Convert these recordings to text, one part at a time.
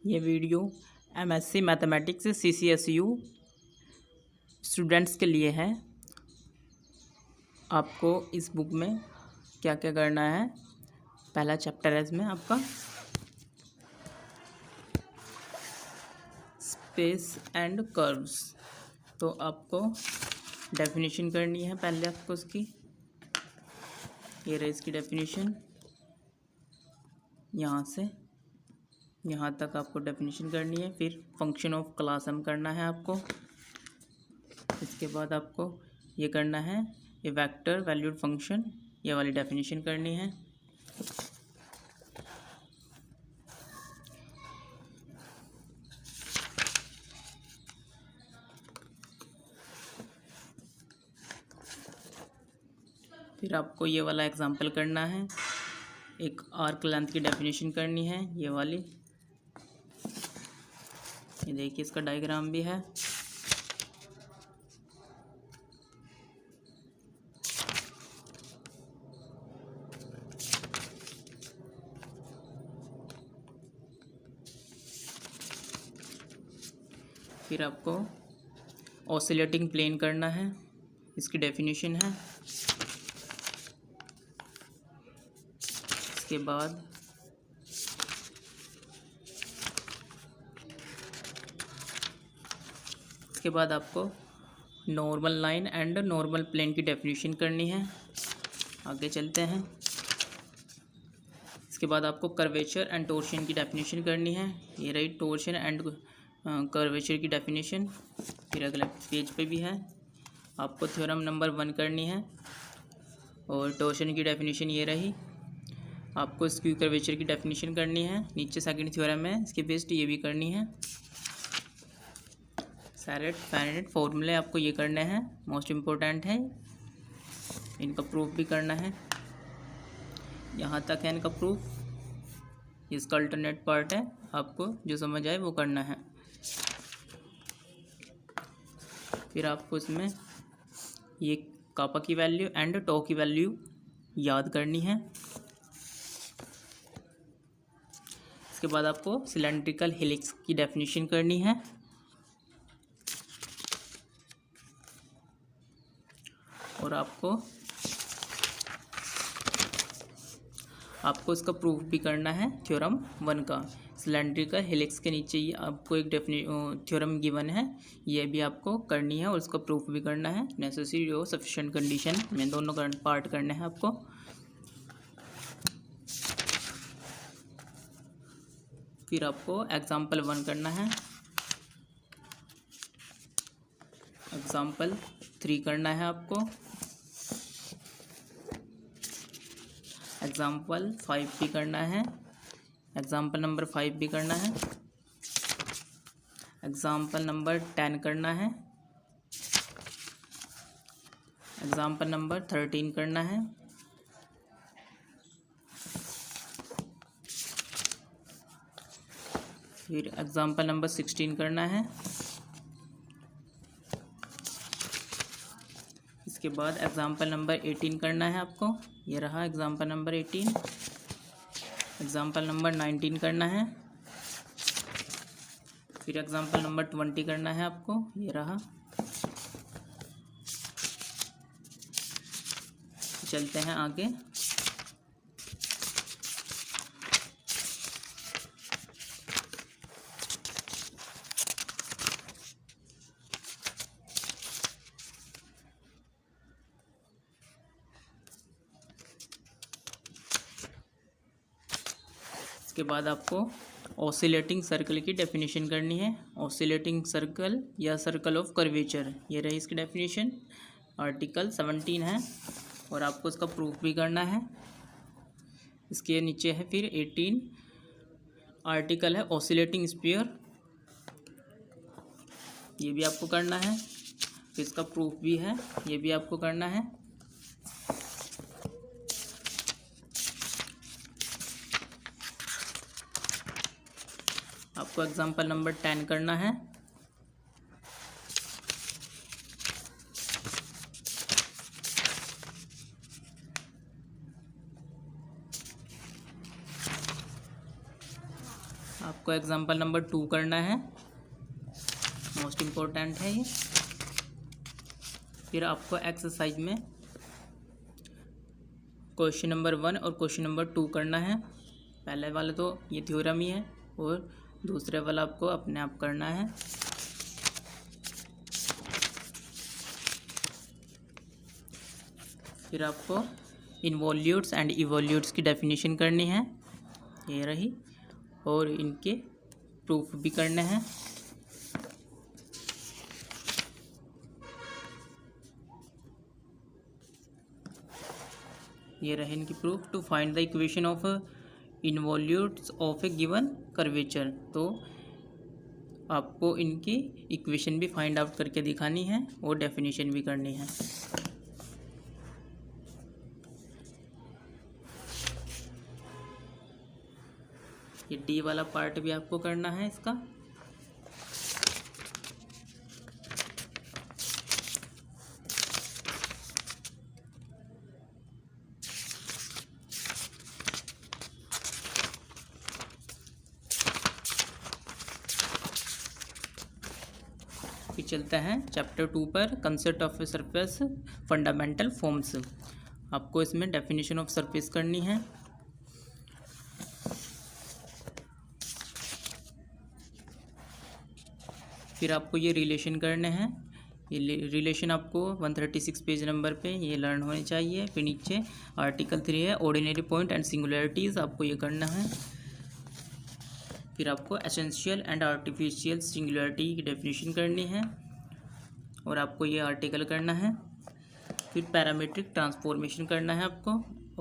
ये video MSc mathematics CCSU students के लिए है। आपको इस बुक में क्या क्या करना है, पहला चैप्टर है इसमें आपका स्पेस एंड कर्व्स। तो आपको डेफिनेशन करनी है पहले आपको उसकी। ये रही इसकी डेफिनेशन, यहाँ से यहाँ तक आपको डेफिनेशन करनी है। फिर फंक्शन ऑफ क्लास हम करना है आपको। इसके बाद आपको ये करना है ये वेक्टर वैल्यूड फंक्शन, ये वाली डेफिनेशन करनी है। फिर आपको ये वाला एग्जांपल करना है, एक आर्क लेंथ की डेफिनेशन करनी है ये वाली। ये देखिए इसका डायग्राम भी है। फिर आपको ऑसिलेटिंग प्लेन करना है, इसकी डेफिनेशन है। इसके बाद आपको normal line and normal plane की डेफिनेशन करनी है। आगे चलते हैं। इसके बाद आपको कर्वेचर एंड टोर्शन की डेफिनेशन करनी है। ये रही टोर्शन एंड कर्वेचर की डेफिनेशन। फिर अगले पेज पे भी है, आपको थ्योरम नंबर 1 करनी है और टोर्शन की डेफिनेशन ये रही। आपको स्क्यू कर्वेचर की डेफिनेशन करनी है, नीचे सेकंड थ्योरम है इसके बेस्ड ये भी करनी है। सैरेट फैरेट फॉर्मूले आपको ये करने हैं, मोस्ट इम्पोर्टेंट है, इनका प्रूफ भी करना है। यहाँ तक है इनका प्रूफ। इसका अल्टरनेट पार्ट है, आपको जो समझ आए वो करना है। फिर आपको इसमें ये कापा की वैल्यू एंड टो की वैल्यू याद करनी है। इसके बाद आपको सिलेंड्रिकल हेलिक्स की डेफिनेशन करनी है। और आपको इसका प्रूफ भी करना है थ्योरम 1 का। सिलेंड्रिकल हेलिक्स के नीचे ही आपको एक थ्योरम गिवन है, ये भी आपको करनी है और उसका प्रूफ भी करना है। नेसेसरी और सफिशिएंट कंडीशन में दोनों पार्ट करने हैं आपको। फिर आपको एग्जाम्पल 1 करना है, एग्जाम्पल 3 करना है आपको, एग्जाम्पल 5 भी करना है, एग्जाम्पल नंबर 5 भी करना है, एग्जाम्पल नंबर 10 करना है, एग्जाम्पल नंबर 13 करना है, फिर एग्जाम्पल नंबर 16 करना है। इसके बाद एग्जाम्पल नंबर 18 करना है आपको, ये रहा एग्जाम्पल नंबर 18। एग्जाम्पल नंबर 19 करना है। फिर एग्जाम्पल नंबर 20 करना है आपको, ये रहा। चलते हैं आगे। इसके बाद आपको ऑसिलेटिंग सर्कल की डेफिनेशन करनी है। ऑसिलेटिंग सर्कल या सर्कल ऑफ कर्वेचर, ये रही इसकी डेफिनेशन, आर्टिकल 17 है और आपको इसका प्रूफ भी करना है। इसके नीचे है फिर 18 आर्टिकल है ऑसिलेटिंग स्फीयर, ये भी आपको करना है। फिर इसका प्रूफ भी है, ये भी आपको करना है। आपको एग्जाम्पल नंबर 10 करना है। आपको एग्जाम्पल नंबर 2 करना है, मोस्ट इम्पोर्टेंट है ये। फिर आपको एक्सरसाइज में क्वेश्चन नंबर 1 और क्वेश्चन नंबर 2 करना है। पहले वाला तो ये थ्योरम ही है और दूसरे वाला आपको अपने आप करना है। फिर आपको इन्वोल्यूट्स एंड इवोल्यूट्स की डेफिनेशन करनी है, ये रही, और इनके प्रूफ भी करने हैं। ये रहे इनकी proof. To find the equation of involutes of a given curvature, तो आपको इनकी इक्वेशन भी फाइंड आउट करके दिखानी है और डेफिनेशन भी करनी है। ये डी वाला पार्ट भी आपको करना है इसका। फिर चलता है चैप्टर 2 पर, concept of surface, fundamental forms. आपको इसमें डेफिनेशन ऑफ सरफेस करनी है। फिर आपको ये रिलेशन करने हैं। ये रिलेशन आपको 136 पेज नंबर पे ये लर्न होने चाहिए। फिर नीचे आर्टिकल 3 है, ऑर्डिनरी पॉइंट एंड सिंगुलरिटीज़, आपको ये करना है। फिर आपको एसेंशियल एंड आर्टिफिशियल सिंगुलरिटी की डेफिनेशन करनी है और आपको ये आर्टिकल करना है। फिर पैरामीट्रिक ट्रांसफॉर्मेशन करना है आपको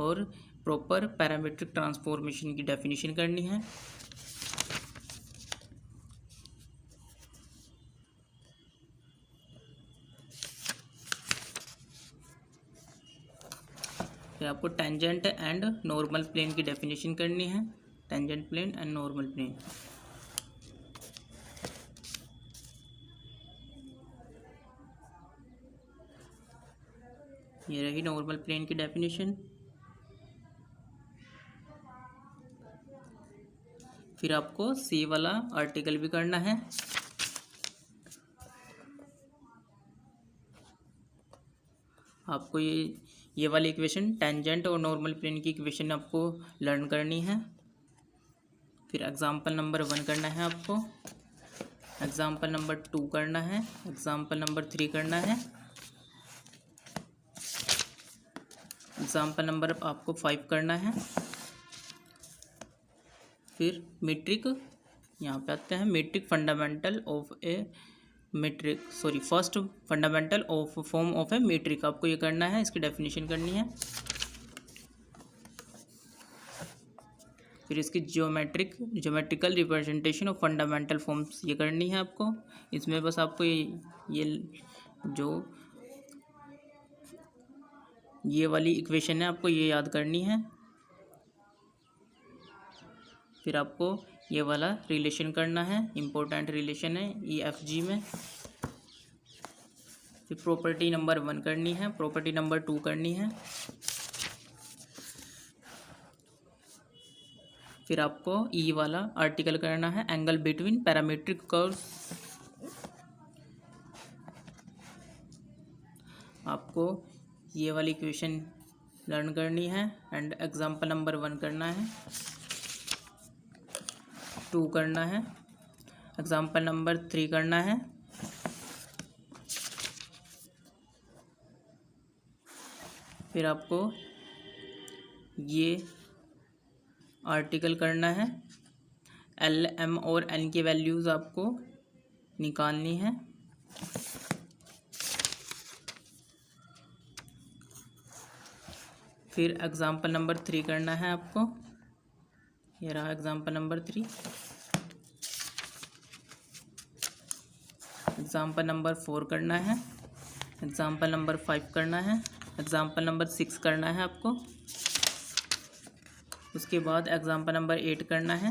और प्रॉपर पैरामीट्रिक ट्रांसफॉर्मेशन की डेफिनेशन करनी है। फिर आपको टेंजेंट एंड नॉर्मल प्लेन की डेफिनेशन करनी है, tangent plane and normal plane. ये रही नॉर्मल प्लेन की डेफिनेशन। फिर आपको सी वाला आर्टिकल भी करना है। आपको ये वाली इक्वेशन टेंजेंट और नॉर्मल प्लेन की इक्वेशन आपको लर्न करनी है। फिर एग्जाम्पल नंबर 1 करना है आपको, एग्जाम्पल नंबर 2 करना है, एग्जाम्पल नंबर 3 करना है, एग्जाम्पल नंबर आपको 5 करना है। फिर मीट्रिक, यहाँ पे आते हैं metric fundamental of a metric, sorry first fundamental of form of a metric, आपको ये करना है, इसकी डेफिनेशन करनी है। फिर इसकी geometrical representation of fundamental forms ये करनी है आपको। इसमें बस आपको ये वाली इक्वेशन है, आपको ये याद करनी है। फिर आपको ये वाला रिलेशन करना है, इम्पोर्टेंट रिलेशन है EFG में। फिर प्रॉपर्टी नंबर 1 करनी है, प्रॉपर्टी नंबर 2 करनी है। फिर आपको ई वाला आर्टिकल करना है, एंगल बिटवीन पैरामीट्रिक कर्व्स। आपको ये वाली इक्वेशन लर्न करनी है एंड एग्जाम्पल नंबर 1 करना है, 2 करना है, एग्जाम्पल नंबर 3 करना है। फिर आपको ये आर्टिकल करना है, L, M और N की वैल्यूज़ आपको निकालनी है। फिर एग्जाम्पल नंबर 3 करना है आपको, ये रहा एग्जाम्पल नंबर 3। एग्जाम्पल नंबर 4 करना है, एग्जाम्पल नंबर 5 करना है, एग्जाम्पल नंबर 6 करना है आपको। उसके बाद एग्जाम्पल नंबर 8 करना है।